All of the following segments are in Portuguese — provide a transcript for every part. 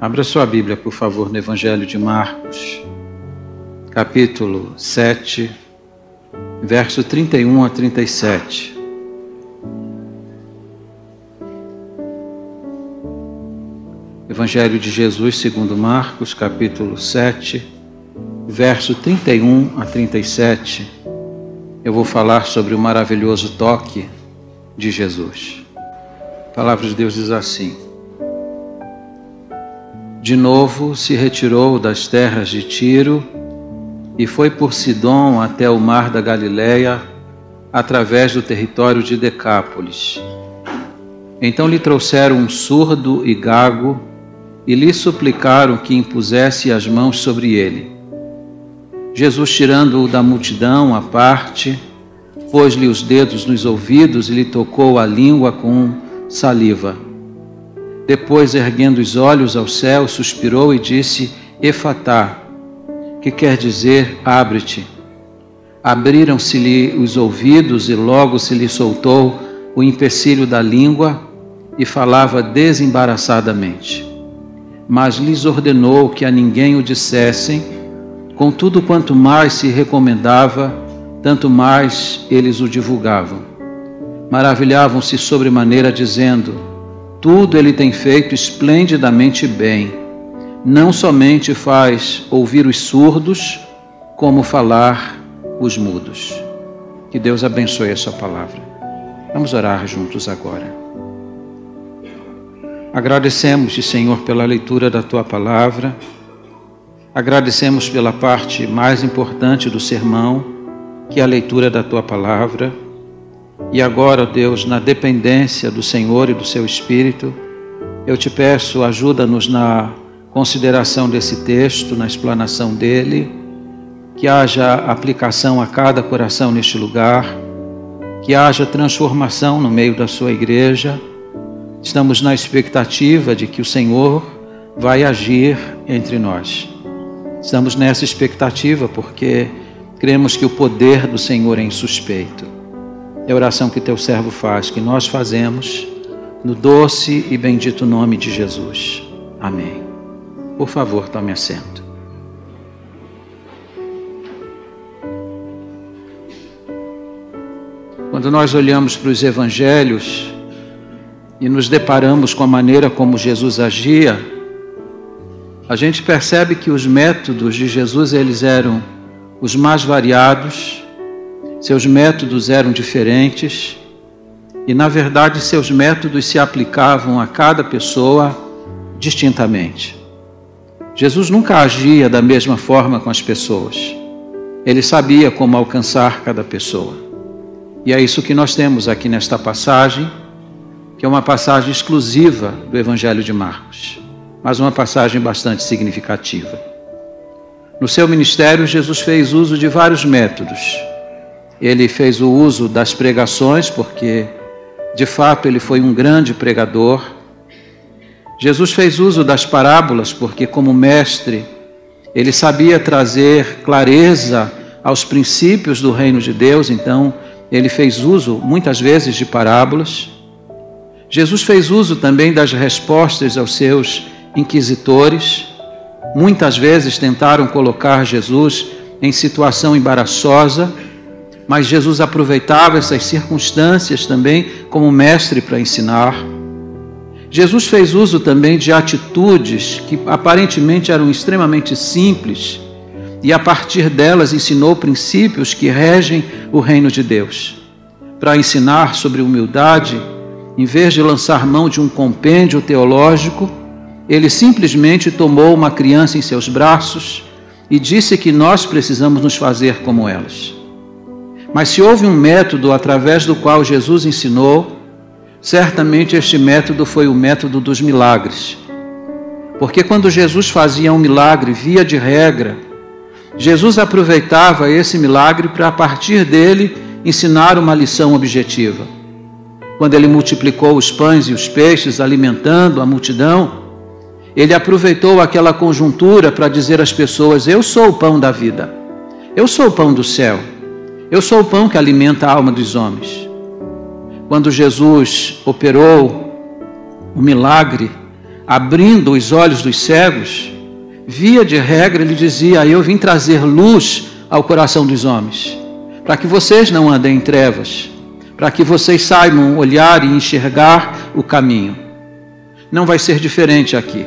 Abra sua Bíblia, por favor, no Evangelho de Marcos, capítulo 7, verso 31 a 37. Evangelho de Jesus segundo Marcos, capítulo 7, verso 31 a 37. Eu vou falar sobre o maravilhoso toque de Jesus. A palavra de Deus diz assim: de novo se retirou das terras de Tiro e foi por Sidom até o mar da Galileia, através do território de Decápolis. Então lhe trouxeram um surdo e gago e lhe suplicaram que impusesse as mãos sobre ele. Jesus, tirando-o da multidão à parte, pôs-lhe os dedos nos ouvidos e lhe tocou a língua com saliva. Depois, erguendo os olhos ao céu, suspirou e disse: Efatá, que quer dizer abre-te. Abriram-se-lhe os ouvidos e logo se lhe soltou o empecilho da língua e falava desembaraçadamente. Mas lhes ordenou que a ninguém o dissessem. Contudo, quanto mais se recomendava, tanto mais eles o divulgavam. Maravilhavam-se sobremaneira, dizendo: tudo ele tem feito esplendidamente bem. Não somente faz ouvir os surdos, como falar os mudos. Que Deus abençoe a sua palavra. Vamos orar juntos agora. Agradecemos-te, Senhor, pela leitura da tua palavra. Agradecemos pela parte mais importante do sermão, que é a leitura da tua palavra. E agora, Deus, na dependência do Senhor e do seu Espírito, eu te peço, ajuda-nos na consideração desse texto, na explanação dele, que haja aplicação a cada coração neste lugar, que haja transformação no meio da sua igreja. Estamos na expectativa de que o Senhor vai agir entre nós. Estamos nessa expectativa porque cremos que o poder do Senhor é insuspeito. É a oração que teu servo faz, que nós fazemos, no doce e bendito nome de Jesus. Amém. Por favor, tome assento. Quando nós olhamos para os evangelhos e nos deparamos com a maneira como Jesus agia, a gente percebe que os métodos de Jesus, eles eram os mais variados. Seus métodos eram diferentes e, na verdade, seus métodos se aplicavam a cada pessoa distintamente. Jesus nunca agia da mesma forma com as pessoas. Ele sabia como alcançar cada pessoa. E é isso que nós temos aqui nesta passagem, que é uma passagem exclusiva do Evangelho de Marcos, mas uma passagem bastante significativa. No seu ministério, Jesus fez uso de vários métodos. Ele fez o uso das pregações, porque, de fato, ele foi um grande pregador. Jesus fez uso das parábolas, porque, como mestre, ele sabia trazer clareza aos princípios do reino de Deus, então, ele fez uso, muitas vezes, de parábolas. Jesus fez uso também das respostas aos seus inquisitores. Muitas vezes tentaram colocar Jesus em situação embaraçosa, mas Jesus aproveitava essas circunstâncias também como mestre para ensinar. Jesus fez uso também de atitudes que aparentemente eram extremamente simples e a partir delas ensinou princípios que regem o reino de Deus. Para ensinar sobre humildade, em vez de lançar mão de um compêndio teológico, ele simplesmente tomou uma criança em seus braços e disse que nós precisamos nos fazer como elas. Mas se houve um método através do qual Jesus ensinou, certamente este método foi o método dos milagres. Porque quando Jesus fazia um milagre, via de regra, Jesus aproveitava esse milagre para, a partir dele, ensinar uma lição objetiva. Quando ele multiplicou os pães e os peixes, alimentando a multidão, ele aproveitou aquela conjuntura para dizer às pessoas: eu sou o pão da vida, eu sou o pão do céu. Eu sou o pão que alimenta a alma dos homens. Quando Jesus operou o milagre, abrindo os olhos dos cegos, via de regra ele dizia: eu vim trazer luz ao coração dos homens, para que vocês não andem em trevas, para que vocês saibam olhar e enxergar o caminho. Não vai ser diferente aqui.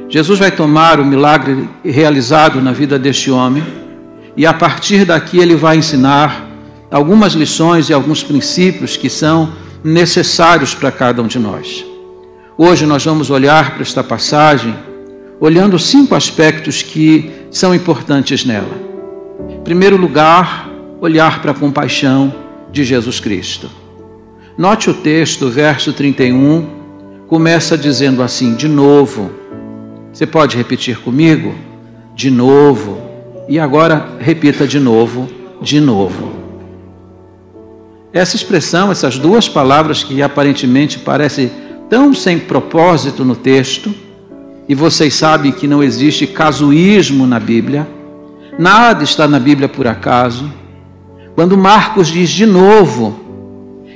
Jesus vai tomar o milagre realizado na vida deste homem e a partir daqui ele vai ensinar algumas lições e alguns princípios que são necessários para cada um de nós. Hoje nós vamos olhar para esta passagem olhando 5 aspectos que são importantes nela. Em primeiro lugar, olhar para a compaixão de Jesus Cristo. Note o texto, verso 31, começa dizendo assim: de novo. Você pode repetir comigo? De novo. E agora repita de novo, de novo. Essa expressão, essas 2 palavras que aparentemente parecem tão sem propósito no texto, e vocês sabem que não existe casuísmo na Bíblia, nada está na Bíblia por acaso. Quando Marcos diz de novo,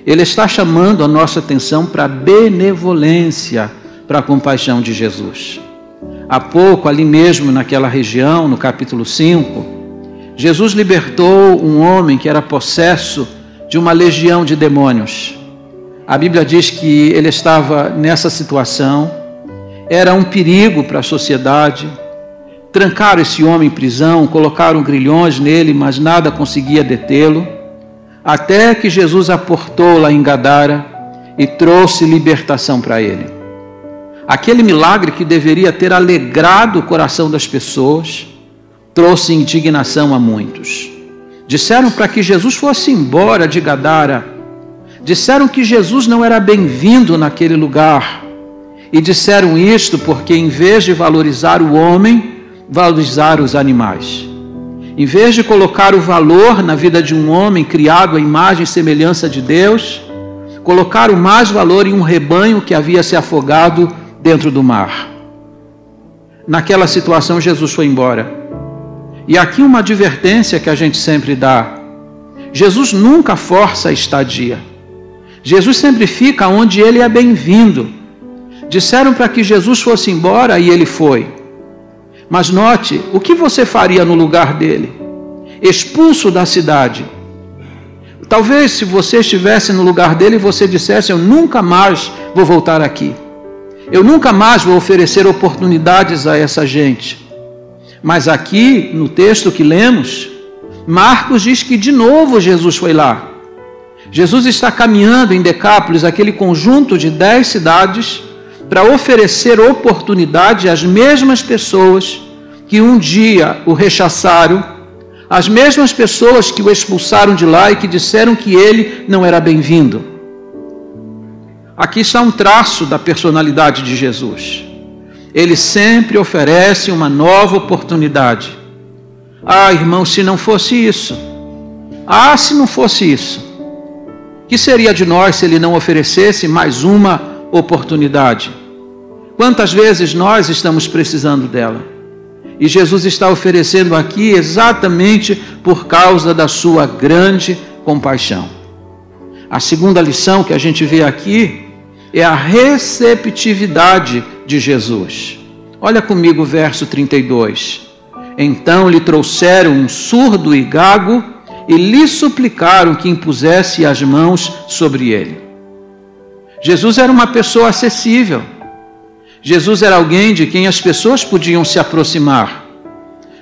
ele está chamando a nossa atenção para a benevolência, para a compaixão de Jesus. Há pouco, ali mesmo naquela região, no capítulo 5, Jesus libertou um homem que era possesso de uma legião de demônios. A Bíblia diz que ele estava nessa situação, era um perigo para a sociedade. Trancaram esse homem em prisão, colocaram grilhões nele, mas nada conseguia detê-lo, até que Jesus aportou lá em Gadara e trouxe libertação para ele. Aquele milagre que deveria ter alegrado o coração das pessoas, trouxe indignação a muitos. Disseram para que Jesus fosse embora de Gadara, disseram que Jesus não era bem-vindo naquele lugar, e disseram isto porque em vez de valorizar o homem, valorizaram os animais. Em vez de colocar o valor na vida de um homem criado à imagem e semelhança de Deus, colocaram mais valor em um rebanho que havia se afogado dentro do mar. Naquela situação, Jesus foi embora. E aqui uma advertência que a gente sempre dá: Jesus nunca força a estadia. Jesus sempre fica onde ele é bem-vindo. Disseram para que Jesus fosse embora e ele foi. Mas note, o que você faria no lugar dele? Expulso da cidade. Talvez se você estivesse no lugar dele, você dissesse: eu nunca mais vou voltar aqui. Eu nunca mais vou oferecer oportunidades a essa gente. Mas aqui, no texto que lemos, Marcos diz que de novo Jesus foi lá. Jesus está caminhando em Decápolis, aquele conjunto de 10 cidades, para oferecer oportunidade às mesmas pessoas que um dia o rechaçaram, as mesmas pessoas que o expulsaram de lá e que disseram que ele não era bem-vindo. Aqui está um traço da personalidade de Jesus. Ele sempre oferece uma nova oportunidade. Ah, irmão, se não fosse isso. Ah, se não fosse isso. Que seria de nós se ele não oferecesse mais uma oportunidade? Quantas vezes nós estamos precisando dela? E Jesus está oferecendo aqui exatamente por causa da sua grande compaixão. A segunda lição que a gente vê aqui é a receptividade de Jesus. Olha comigo o verso 32. Então lhe trouxeram um surdo e gago e lhe suplicaram que impusesse as mãos sobre ele. Jesus era uma pessoa acessível. Jesus era alguém de quem as pessoas podiam se aproximar.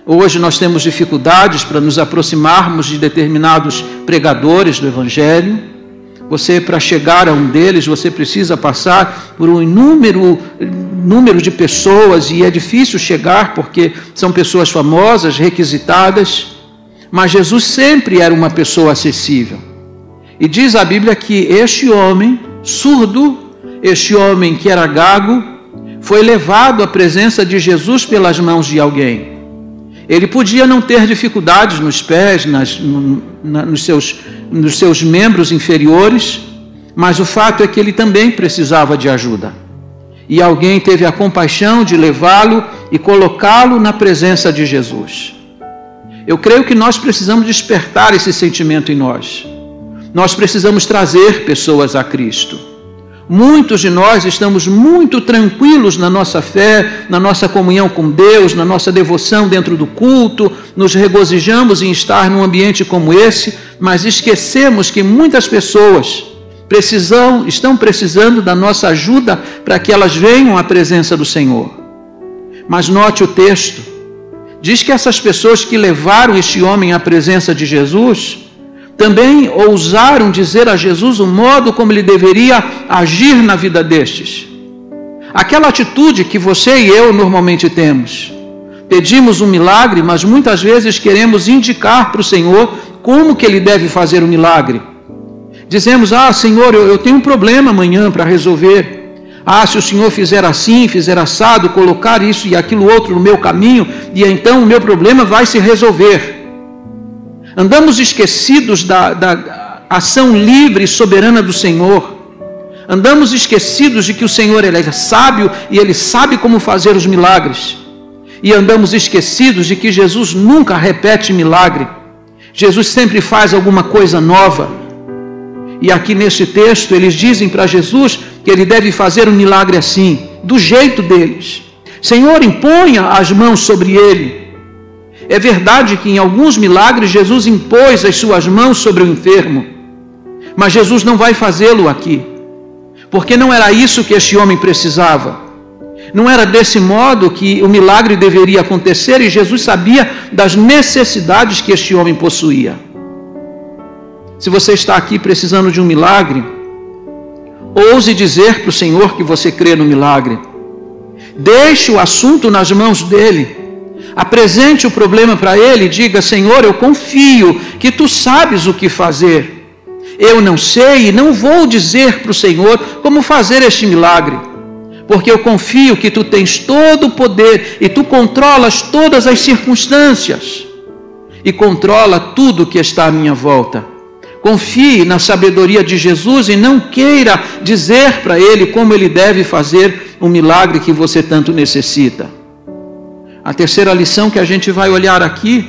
Hoje nós temos dificuldades para nos aproximarmos de determinados pregadores do Evangelho. Você, para chegar a um deles, você precisa passar por um número de pessoas e é difícil chegar porque são pessoas famosas, requisitadas. Mas Jesus sempre era uma pessoa acessível. E diz a Bíblia que este homem surdo, este homem que era gago, foi levado à presença de Jesus pelas mãos de alguém. Ele podia não ter dificuldades nos pés, nos seus membros inferiores, mas o fato é que ele também precisava de ajuda. E alguém teve a compaixão de levá-lo e colocá-lo na presença de Jesus. Eu creio que nós precisamos despertar esse sentimento em nós. Nós precisamos trazer pessoas a Cristo. Muitos de nós estamos muito tranquilos na nossa fé, na nossa comunhão com Deus, na nossa devoção dentro do culto, nos regozijamos em estar num ambiente como esse, mas esquecemos que muitas pessoas estão precisando da nossa ajuda para que elas venham à presença do Senhor. Mas note o texto, diz que essas pessoas que levaram este homem à presença de Jesus, também ousaram dizer a Jesus o modo como ele deveria agir na vida destes. Aquela atitude que você e eu normalmente temos. Pedimos um milagre, mas muitas vezes queremos indicar para o Senhor como que ele deve fazer o milagre. Dizemos, Senhor, eu tenho um problema amanhã para resolver. Se o Senhor fizer assim, fizer assado, colocar isso e aquilo outro no meu caminho, e então o meu problema vai se resolver. Andamos esquecidos da ação livre e soberana do Senhor. Andamos esquecidos de que o Senhor ele é sábio e Ele sabe como fazer os milagres. E andamos esquecidos de que Jesus nunca repete milagre. Jesus sempre faz alguma coisa nova. E aqui neste texto eles dizem para Jesus que Ele deve fazer um milagre assim, do jeito deles. Senhor, imponha as mãos sobre ele. É verdade que em alguns milagres Jesus impôs as suas mãos sobre o enfermo, mas Jesus não vai fazê-lo aqui, porque não era isso que este homem precisava. Não era desse modo que o milagre deveria acontecer, e Jesus sabia das necessidades que este homem possuía. Se você está aqui precisando de um milagre, ouse dizer para o Senhor que você crê no milagre. Deixe o assunto nas mãos dele. Apresente o problema para ele e diga, Senhor, eu confio que tu sabes o que fazer. Eu não sei e não vou dizer para o Senhor como fazer este milagre, porque eu confio que tu tens todo o poder e tu controlas todas as circunstâncias e controla tudo que está à minha volta. Confie na sabedoria de Jesus e não queira dizer para ele como ele deve fazer o milagre que você tanto necessita. A terceira lição que a gente vai olhar aqui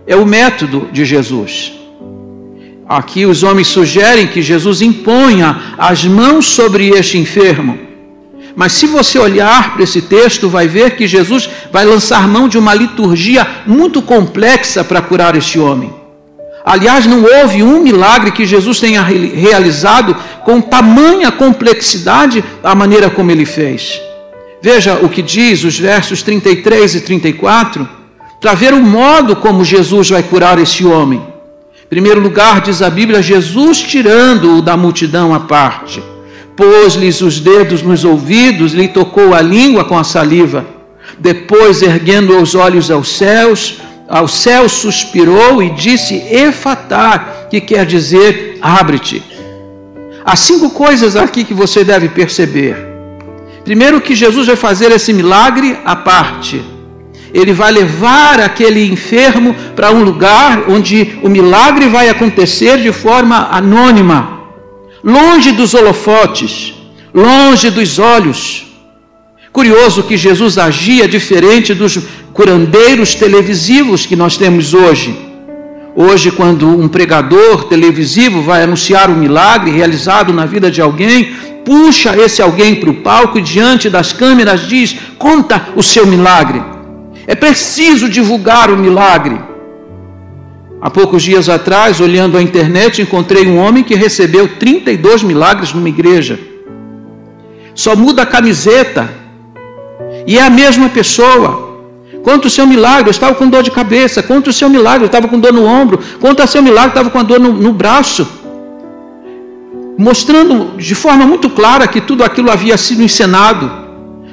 é o método de Jesus. Aqui os homens sugerem que Jesus imponha as mãos sobre este enfermo. Mas se você olhar para esse texto, vai ver que Jesus vai lançar mão de uma liturgia muito complexa para curar este homem. Aliás, não houve um milagre que Jesus tenha realizado com tamanha complexidade a maneira como ele fez. Veja o que diz os versos 33 e 34, para ver o modo como Jesus vai curar esse homem. Em primeiro lugar, diz a Bíblia, Jesus tirando-o da multidão à parte, pôs-lhes os dedos nos ouvidos, lhe tocou a língua com a saliva. Depois, erguendo os olhos ao céu suspirou e disse, Efatá, que quer dizer, abre-te. Há 5 coisas aqui que você deve perceber. Primeiro, que Jesus vai fazer esse milagre à parte. Ele vai levar aquele enfermo para um lugar onde o milagre vai acontecer de forma anônima, longe dos holofotes, longe dos olhos. Curioso que Jesus agia diferente dos curandeiros televisivos que nós temos hoje. Hoje, quando um pregador televisivo vai anunciar um milagre realizado na vida de alguém, puxa esse alguém para o palco e diante das câmeras diz, conta o seu milagre. É preciso divulgar o milagre. Há poucos dias atrás, olhando a internet, encontrei um homem que recebeu 32 milagres numa igreja. Só muda a camiseta e é a mesma pessoa. Conta o seu milagre, eu estava com dor de cabeça. Conta o seu milagre, eu estava com dor no ombro. Conta o seu milagre, eu estava com a dor no braço. Mostrando de forma muito clara que tudo aquilo havia sido encenado.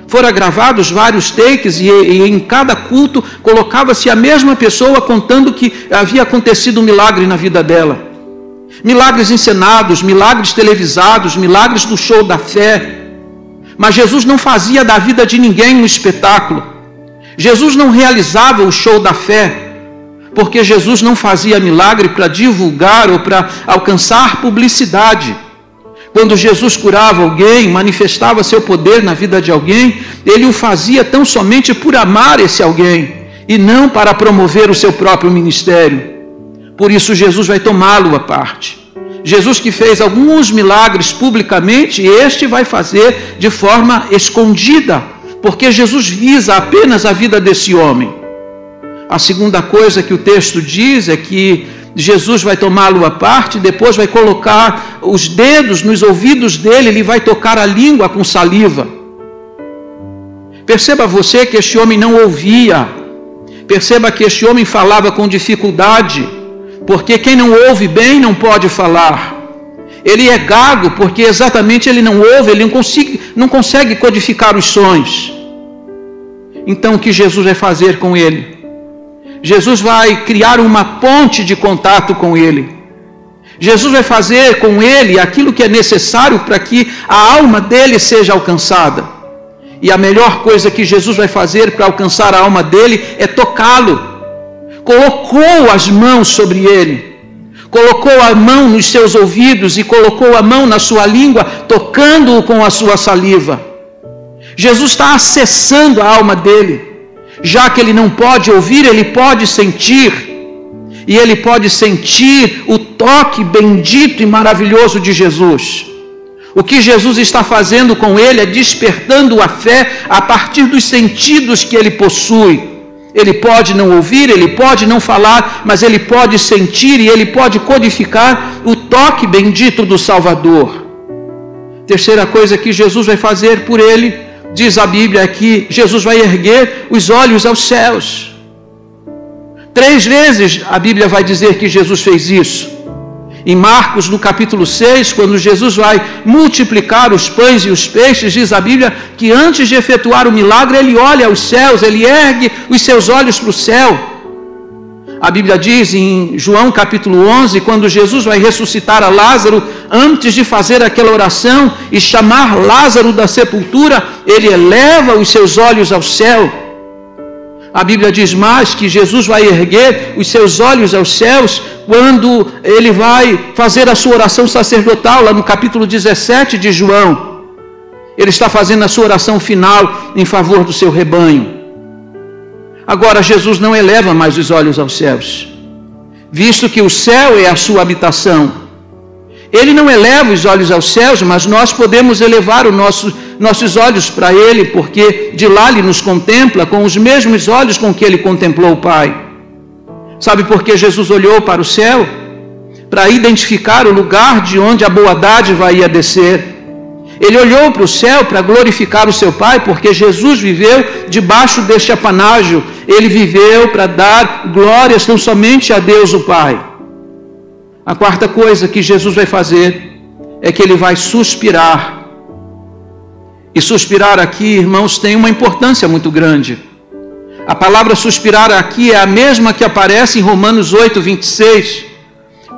Foram gravados vários takes e em cada culto colocava-se a mesma pessoa contando que havia acontecido um milagre na vida dela. Milagres encenados, milagres televisados, milagres do show da fé. Mas Jesus não fazia da vida de ninguém um espetáculo. Jesus não realizava o show da fé, porque Jesus não fazia milagre para divulgar ou para alcançar publicidade. Quando Jesus curava alguém, manifestava seu poder na vida de alguém, ele o fazia tão somente por amar esse alguém e não para promover o seu próprio ministério. Por isso Jesus vai tomá-lo à parte. Jesus que fez alguns milagres publicamente, este vai fazer de forma escondida, porque Jesus visa apenas a vida desse homem. A segunda coisa que o texto diz é que Jesus vai tomá-lo à parte, depois vai colocar os dedos nos ouvidos dele, ele vai tocar a língua com saliva. Perceba você que este homem não ouvia, perceba que este homem falava com dificuldade, porque quem não ouve bem não pode falar. Ele é gago porque exatamente ele não ouve, ele não consegue codificar os sons. Então o que Jesus vai fazer com ele? Jesus vai criar uma ponte de contato com ele. Jesus vai fazer com ele aquilo que é necessário para que a alma dele seja alcançada. E a melhor coisa que Jesus vai fazer para alcançar a alma dele é tocá-lo. Colocou as mãos sobre ele, colocou a mão nos seus ouvidos e colocou a mão na sua língua, tocando-o com a sua saliva. Jesus está acessando a alma dele. Já que ele não pode ouvir, ele pode sentir. E ele pode sentir o toque bendito e maravilhoso de Jesus. O que Jesus está fazendo com ele é despertando a fé a partir dos sentidos que ele possui. Ele pode não ouvir, ele pode não falar, mas ele pode sentir e ele pode codificar o toque bendito do Salvador. Terceira coisa que Jesus vai fazer por ele, diz a Bíblia, é que Jesus vai erguer os olhos aos céus. 3 vezes a Bíblia vai dizer que Jesus fez isso. Em Marcos, no capítulo 6, quando Jesus vai multiplicar os pães e os peixes, diz a Bíblia que antes de efetuar o milagre, ele olha aos céus, ele ergue os seus olhos para o céu. A Bíblia diz em João capítulo 11, quando Jesus vai ressuscitar a Lázaro, antes de fazer aquela oração e chamar Lázaro da sepultura, ele eleva os seus olhos ao céu. A Bíblia diz mais que Jesus vai erguer os seus olhos aos céus quando ele vai fazer a sua oração sacerdotal, lá no capítulo 17 de João. Ele está fazendo a sua oração final em favor do seu rebanho. Agora, Jesus não eleva mais os olhos aos céus, visto que o céu é a sua habitação. Ele não eleva os olhos aos céus, mas nós podemos elevar nossos olhos para ele, porque de lá ele nos contempla com os mesmos olhos com que ele contemplou o Pai. Sabe por que Jesus olhou para o céu? Para identificar o lugar de onde a boa dádiva ia descer. Ele olhou para o céu para glorificar o seu Pai, porque Jesus viveu debaixo deste apanágio. Ele viveu para dar glórias tão somente a Deus o Pai. A quarta coisa que Jesus vai fazer é que ele vai suspirar. E suspirar aqui, irmãos, tem uma importância muito grande. A palavra suspirar aqui é a mesma que aparece em Romanos 8, 26,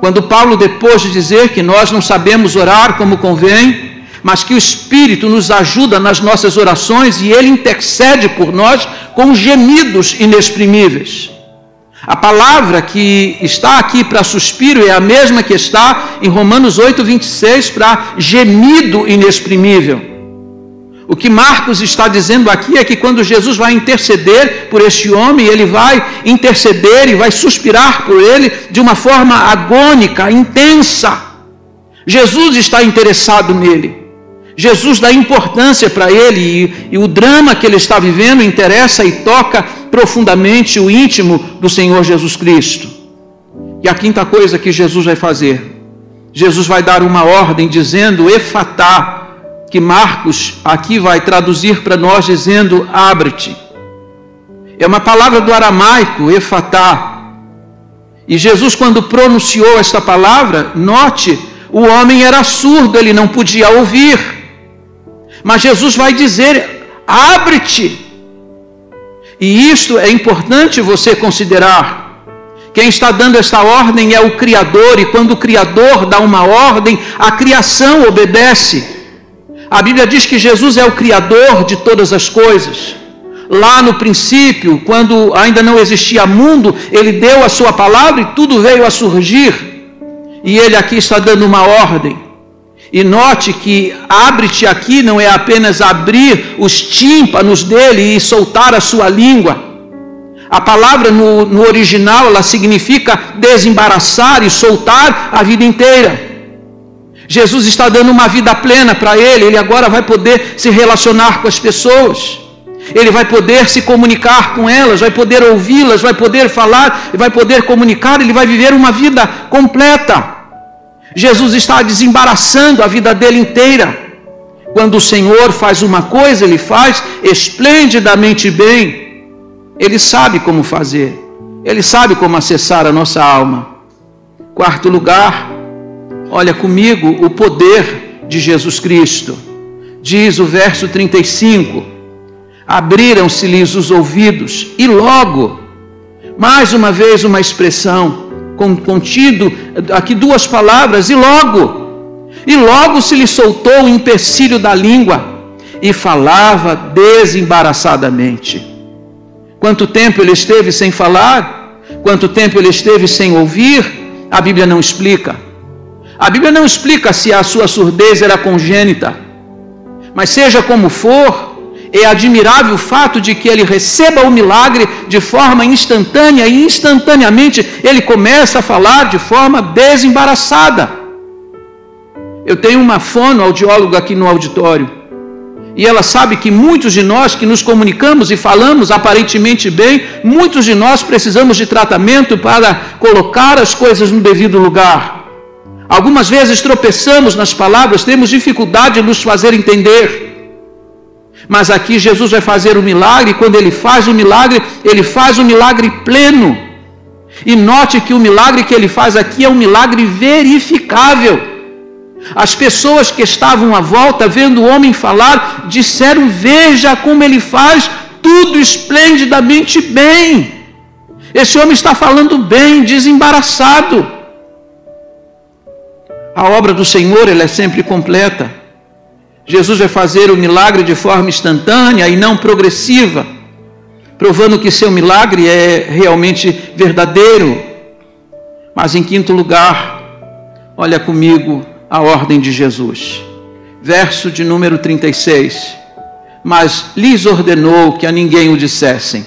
quando Paulo, depois de dizer que nós não sabemos orar como convém, mas que o Espírito nos ajuda nas nossas orações e ele intercede por nós com gemidos inexprimíveis. A palavra que está aqui para suspiro é a mesma que está em Romanos 8, 26 para gemido inexprimível. O que Marcos está dizendo aqui é que quando Jesus vai interceder por este homem, ele vai interceder e vai suspirar por ele de uma forma agônica, intensa. Jesus está interessado nele. Jesus dá importância para ele e o drama que ele está vivendo interessa e toca profundamente o íntimo do Senhor Jesus Cristo. E a quinta coisa que Jesus vai fazer, Jesus vai dar uma ordem dizendo efatá, que Marcos aqui vai traduzir para nós dizendo abre-te. É uma palavra do aramaico, efatá. E Jesus, quando pronunciou esta palavra, note, o homem era surdo, ele não podia ouvir. Mas Jesus vai dizer, abre-te. E isto é importante você considerar. Quem está dando esta ordem é o Criador, e quando o Criador dá uma ordem, a criação obedece. A Bíblia diz que Jesus é o Criador de todas as coisas. Lá no princípio, quando ainda não existia mundo, ele deu a sua palavra e tudo veio a surgir. E ele aqui está dando uma ordem. E note que abre-te aqui não é apenas abrir os tímpanos dele e soltar a sua língua. A palavra no original, ela significa desembaraçar e soltar a vida inteira. Jesus está dando uma vida plena para ele. Ele agora vai poder se relacionar com as pessoas. Ele vai poder se comunicar com elas, vai poder ouvi-las, vai poder falar, vai poder comunicar. Ele vai viver uma vida completa. Jesus está desembaraçando a vida dele inteira. Quando o Senhor faz uma coisa, Ele faz esplendidamente bem. Ele sabe como fazer. Ele sabe como acessar a nossa alma. Quarto lugar, olha comigo o poder de Jesus Cristo. Diz o verso 35, abriram-se-lhes os ouvidos e logo, mais uma vez uma expressão, contido aqui duas palavras, e logo se lhe soltou o empecilho da língua e falava desembaraçadamente. Quanto tempo ele esteve sem falar? Quanto tempo ele esteve sem ouvir? A Bíblia não explica. A Bíblia não explica se a sua surdez era congênita. Mas seja como for, é admirável o fato de que ele receba o milagre de forma instantânea e instantaneamente ele começa a falar de forma desembaraçada. Eu tenho uma fonoaudióloga aqui no auditório e ela sabe que muitos de nós que nos comunicamos e falamos aparentemente bem, muitos de nós precisamos de tratamento para colocar as coisas no devido lugar. Algumas vezes tropeçamos nas palavras, temos dificuldade de nos fazer entender. Mas aqui Jesus vai fazer o milagre, e quando ele faz o milagre pleno. E note que o milagre que ele faz aqui é um milagre verificável. As pessoas que estavam à volta, vendo o homem falar, disseram: veja como ele faz tudo esplendidamente bem. Esse homem está falando bem, desembaraçado. A obra do Senhor, ela é sempre completa. Jesus vai fazer o milagre de forma instantânea e não progressiva, provando que seu milagre é realmente verdadeiro. Mas em quinto lugar, olha comigo a ordem de Jesus. Verso de número 36. Mas lhes ordenou que a ninguém o dissessem.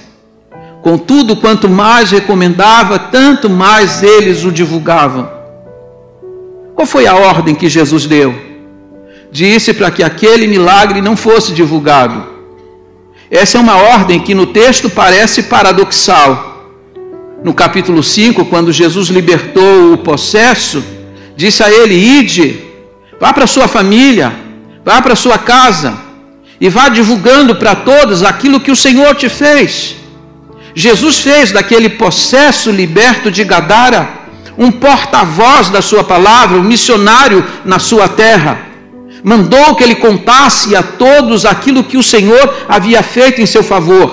Contudo, quanto mais recomendava, tanto mais eles o divulgavam. Qual foi a ordem que Jesus deu? Disse para que aquele milagre não fosse divulgado. Essa é uma ordem que no texto parece paradoxal. No capítulo 5, quando Jesus libertou o possesso, disse a ele: ide, vá para sua família, vá para sua casa e vá divulgando para todos aquilo que o Senhor te fez. Jesus fez daquele possesso liberto de Gadara um porta-voz da sua palavra, um missionário na sua terra. Mandou que ele contasse a todos aquilo que o Senhor havia feito em seu favor.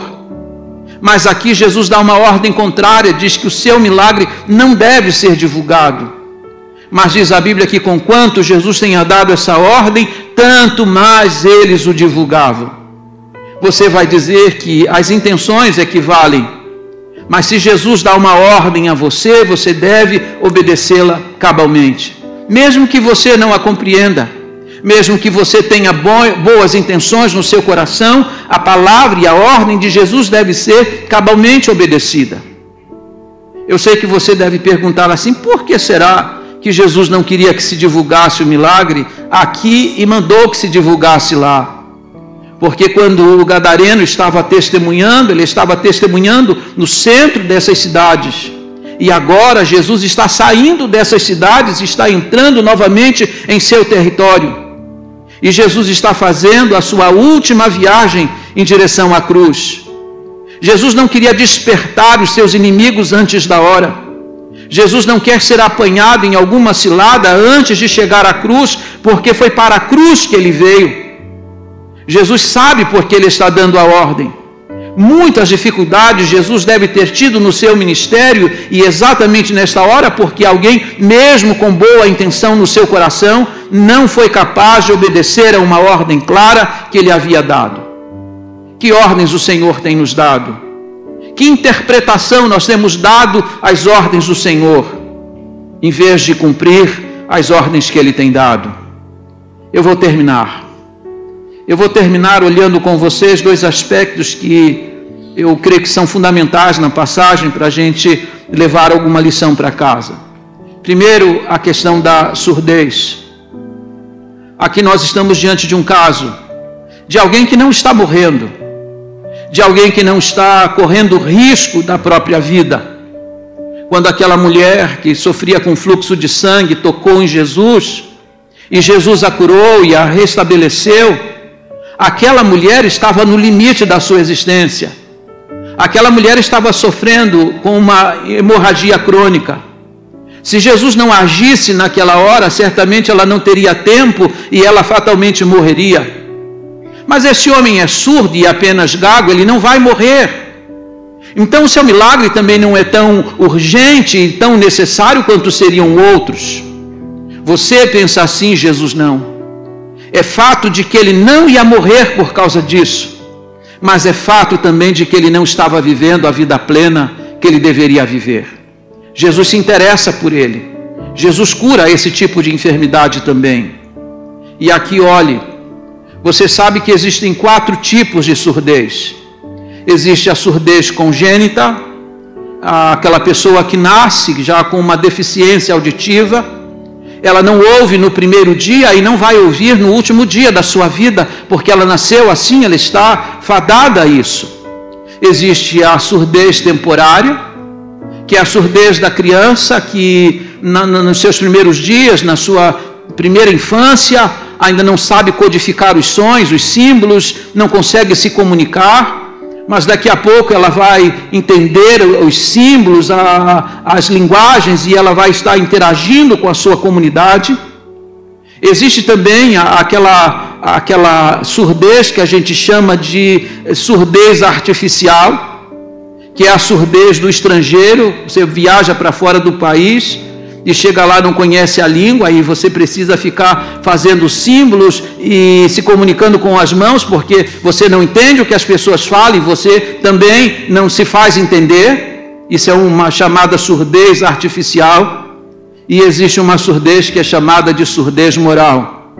Mas aqui Jesus dá uma ordem contrária, diz que o seu milagre não deve ser divulgado. Mas diz a Bíblia que conquanto Jesus tenha dado essa ordem, tanto mais eles o divulgavam. Você vai dizer que as intenções equivalem, mas se Jesus dá uma ordem a você, você deve obedecê-la cabalmente. Mesmo que você não a compreenda, mesmo que você tenha boas intenções no seu coração, a palavra e a ordem de Jesus deve ser cabalmente obedecida. Eu sei que você deve perguntar assim: por que será que Jesus não queria que se divulgasse o milagre aqui e mandou que se divulgasse lá? Porque quando o gadareno estava testemunhando, ele estava testemunhando no centro dessas cidades. E agora Jesus está saindo dessas cidades e está entrando novamente em seu território. E Jesus está fazendo a sua última viagem em direção à cruz. Jesus não queria despertar os seus inimigos antes da hora. Jesus não quer ser apanhado em alguma cilada antes de chegar à cruz, porque foi para a cruz que ele veio. Jesus sabe por que ele está dando a ordem. Muitas dificuldades Jesus deve ter tido no seu ministério, e exatamente nesta hora, porque alguém, mesmo com boa intenção no seu coração, não foi capaz de obedecer a uma ordem clara que ele havia dado. Que ordens o Senhor tem nos dado? Que interpretação nós temos dado às ordens do Senhor, em vez de cumprir as ordens que ele tem dado? Eu vou terminar olhando com vocês dois aspectos que eu creio que são fundamentais na passagem para a gente levar alguma lição para casa. Primeiro, a questão da surdez. Aqui nós estamos diante de um caso de alguém que não está morrendo, de alguém que não está correndo risco da própria vida. Quando aquela mulher que sofria com fluxo de sangue tocou em Jesus, e Jesus a curou e a restabeleceu, aquela mulher estava no limite da sua existência. Aquela mulher estava sofrendo com uma hemorragia crônica. Se Jesus não agisse naquela hora, certamente ela não teria tempo e ela fatalmente morreria. Mas esse homem é surdo e apenas gago, ele não vai morrer. Então o seu milagre também não é tão urgente e tão necessário quanto seriam outros. Você pensa assim, Jesus não. É fato de que ele não ia morrer por causa disso, mas é fato também de que ele não estava vivendo a vida plena que ele deveria viver. Jesus se interessa por ele. Jesus cura esse tipo de enfermidade também. E aqui olhe, você sabe que existem 4 tipos de surdez. Existe a surdez congênita, aquela pessoa que nasce já com uma deficiência auditiva. Ela não ouve no primeiro dia e não vai ouvir no último dia da sua vida, porque ela nasceu assim, ela está fadada a isso. Existe a surdez temporária, que é a surdez da criança que nos seus primeiros dias, na sua primeira infância, ainda não sabe codificar os sons, os símbolos, não consegue se comunicar, mas daqui a pouco ela vai entender os símbolos, as linguagens, e ela vai estar interagindo com a sua comunidade. Existe também aquela surdez que a gente chama de surdez artificial, que é a surdez do estrangeiro. Você viaja para fora do país e chega lá, não conhece a língua, e você precisa ficar fazendo símbolos e se comunicando com as mãos, porque você não entende o que as pessoas falam e você também não se faz entender. Isso é uma chamada surdez artificial. E existe uma surdez que é chamada de surdez moral,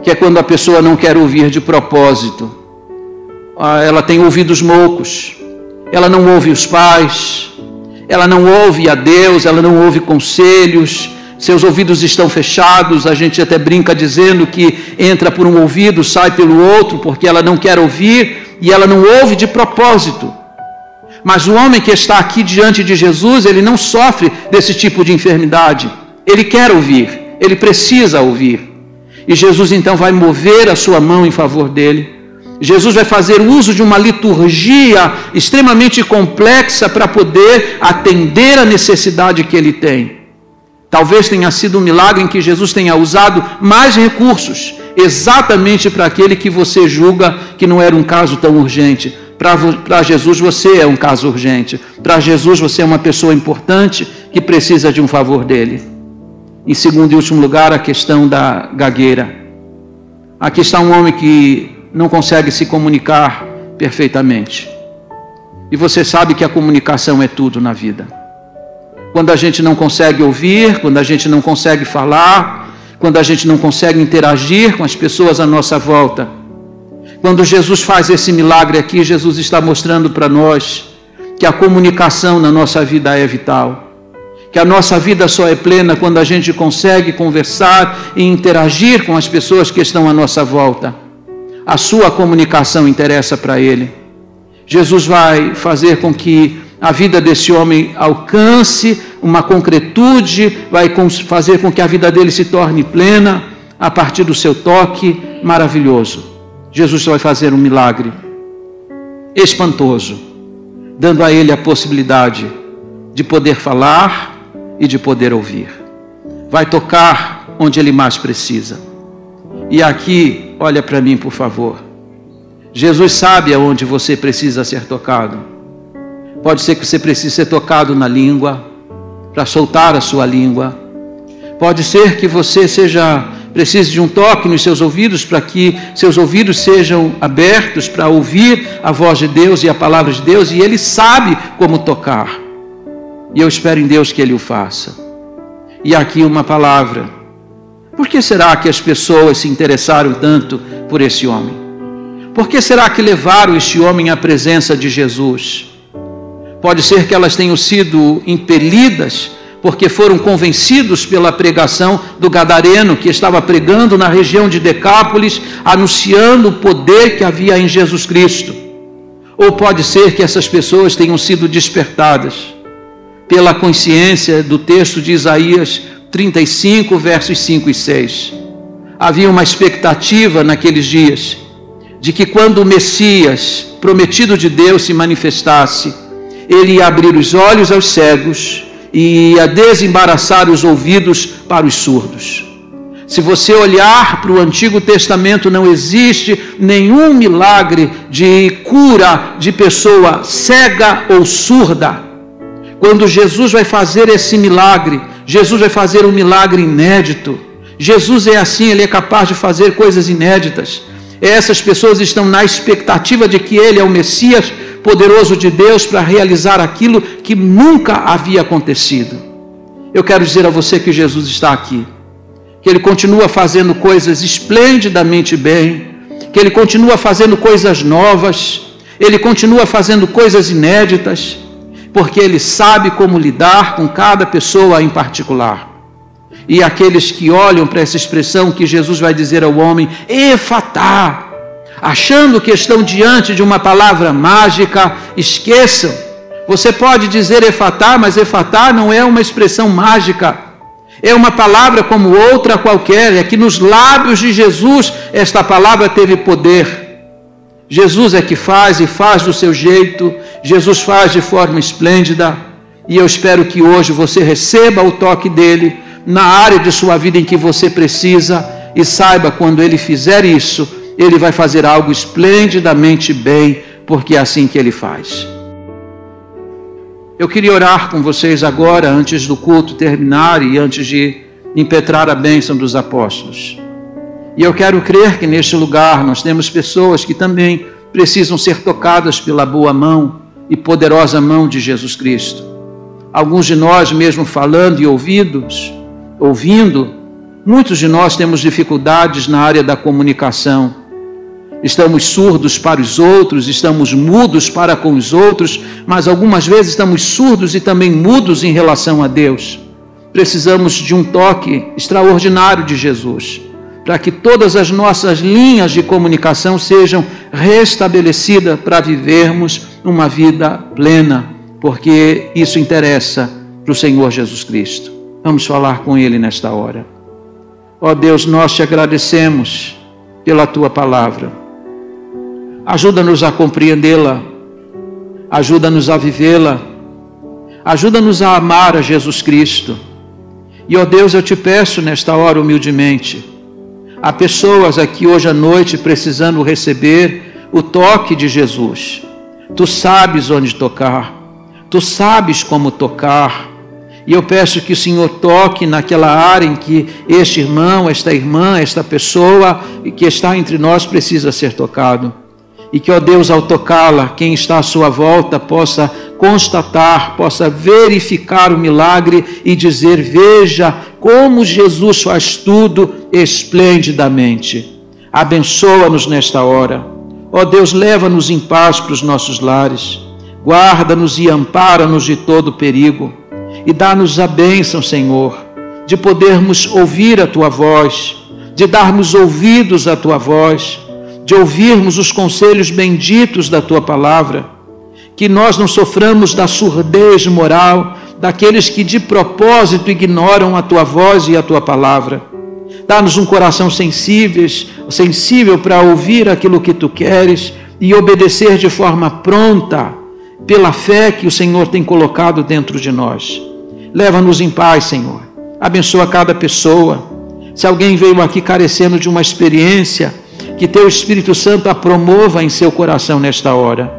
que é quando a pessoa não quer ouvir de propósito. Ela tem ouvidos moucos, ela não ouve os pais, ela não ouve a Deus, ela não ouve conselhos, seus ouvidos estão fechados. A gente até brinca dizendo que entra por um ouvido, sai pelo outro, porque ela não quer ouvir e ela não ouve de propósito. Mas o homem que está aqui diante de Jesus, ele não sofre desse tipo de enfermidade. Ele quer ouvir, ele precisa ouvir. E Jesus então vai mover a sua mão em favor dele. Jesus vai fazer uso de uma liturgia extremamente complexa para poder atender a necessidade que ele tem. Talvez tenha sido um milagre em que Jesus tenha usado mais recursos, exatamente para aquele que você julga que não era um caso tão urgente. Para Jesus você é um caso urgente. Para Jesus você é uma pessoa importante que precisa de um favor dele. Em segundo e último lugar, a questão da gagueira. Aqui está um homem que não consegue se comunicar perfeitamente. E você sabe que a comunicação é tudo na vida. Quando a gente não consegue ouvir, quando a gente não consegue falar, quando a gente não consegue interagir com as pessoas à nossa volta. Quando Jesus faz esse milagre aqui, Jesus está mostrando para nós que a comunicação na nossa vida é vital. Que a nossa vida só é plena quando a gente consegue conversar e interagir com as pessoas que estão à nossa volta. A sua comunicação interessa para ele. Jesus vai fazer com que a vida desse homem alcance uma concretude, vai fazer com que a vida dele se torne plena a partir do seu toque maravilhoso. Jesus vai fazer um milagre espantoso, dando a ele a possibilidade de poder falar e de poder ouvir. Vai tocar onde ele mais precisa. E aqui, olha para mim, por favor. Jesus sabe aonde você precisa ser tocado. Pode ser que você precise ser tocado na língua, para soltar a sua língua. Pode ser que você precise de um toque nos seus ouvidos, para que seus ouvidos sejam abertos para ouvir a voz de Deus e a palavra de Deus, e Ele sabe como tocar. E eu espero em Deus que Ele o faça. E aqui uma palavra. Por que será que as pessoas se interessaram tanto por esse homem? Por que será que levaram este homem à presença de Jesus? Pode ser que elas tenham sido impelidas porque foram convencidos pela pregação do gadareno, que estava pregando na região de Decápolis, anunciando o poder que havia em Jesus Cristo. Ou pode ser que essas pessoas tenham sido despertadas pela consciência do texto de Isaías 35, versos 5 e 6. Havia uma expectativa naqueles dias de que quando o Messias, prometido de Deus, se manifestasse, ele ia abrir os olhos aos cegos e ia desembaraçar os ouvidos para os surdos. Se você olhar para o Antigo Testamento, não existe nenhum milagre de cura de pessoa cega ou surda. Quando Jesus vai fazer esse milagre, Jesus vai fazer um milagre inédito. Jesus é assim, ele é capaz de fazer coisas inéditas. Essas pessoas estão na expectativa de que ele é o Messias poderoso de Deus para realizar aquilo que nunca havia acontecido. Eu quero dizer a você que Jesus está aqui, que ele continua fazendo coisas esplendidamente bem, que ele continua fazendo coisas novas, ele continua fazendo coisas inéditas, porque ele sabe como lidar com cada pessoa em particular. E aqueles que olham para essa expressão que Jesus vai dizer ao homem, Efatá, achando que estão diante de uma palavra mágica, esqueçam. Você pode dizer Efatá, mas Efatá não é uma expressão mágica. É uma palavra como outra qualquer. É que nos lábios de Jesus esta palavra teve poder. Jesus é que faz e faz do seu jeito. Jesus faz de forma esplêndida. E eu espero que hoje você receba o toque dele na área de sua vida em que você precisa, e saiba, quando ele fizer isso, ele vai fazer algo esplendidamente bem, porque é assim que ele faz. Eu queria orar com vocês agora, antes do culto terminar e antes de impetrar a bênção dos apóstolos. E eu quero crer que neste lugar nós temos pessoas que também precisam ser tocadas pela boa mão e poderosa mão de Jesus Cristo. Alguns de nós, mesmo falando e ouvindo, muitos de nós temos dificuldades na área da comunicação. Estamos surdos para os outros, estamos mudos para com os outros, mas algumas vezes estamos surdos e também mudos em relação a Deus. Precisamos de um toque extraordinário de Jesus, para que todas as nossas linhas de comunicação sejam restabelecidas para vivermos uma vida plena, porque isso interessa para o Senhor Jesus Cristo. Vamos falar com Ele nesta hora. Ó Deus, nós te agradecemos pela Tua palavra. Ajuda-nos a compreendê-la, ajuda-nos a vivê-la, ajuda-nos a amar a Jesus Cristo. E ó Deus, eu te peço nesta hora humildemente, há pessoas aqui hoje à noite precisando receber o toque de Jesus. Tu sabes onde tocar, tu sabes como tocar. E eu peço que o Senhor toque naquela área em que este irmão, esta irmã, esta pessoa que está entre nós precisa ser tocado. E que, ó Deus, ao tocá-la, quem está à sua volta possa constatar, possa verificar o milagre e dizer, veja como Jesus faz tudo esplendidamente. Abençoa-nos nesta hora. Ó Deus, leva-nos em paz para os nossos lares. Guarda-nos e ampara-nos de todo perigo. E dá-nos a bênção, Senhor, de podermos ouvir a Tua voz, de darmos ouvidos à Tua voz, de ouvirmos os conselhos benditos da Tua palavra, que nós não soframos da surdez moral daqueles que de propósito ignoram a Tua voz e a Tua palavra. Dá-nos um coração sensível para ouvir aquilo que Tu queres e obedecer de forma pronta, pela fé que o Senhor tem colocado dentro de nós. Leva-nos em paz, Senhor. Abençoa cada pessoa. Se alguém veio aqui carecendo de uma experiência, que Teu Espírito Santo a promova em seu coração nesta hora.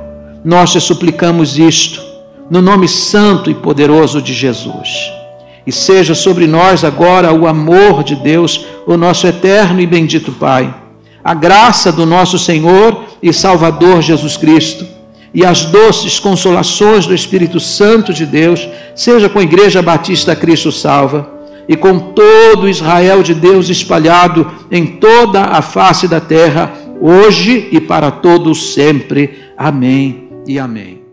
Nós te suplicamos isto, no nome santo e poderoso de Jesus. E seja sobre nós agora o amor de Deus, o nosso eterno e bendito Pai, a graça do nosso Senhor e Salvador Jesus Cristo, e as doces consolações do Espírito Santo de Deus, seja com a Igreja Batista Cristo Salva, e com todo Israel de Deus espalhado em toda a face da terra, hoje e para todos sempre. Amém e amém.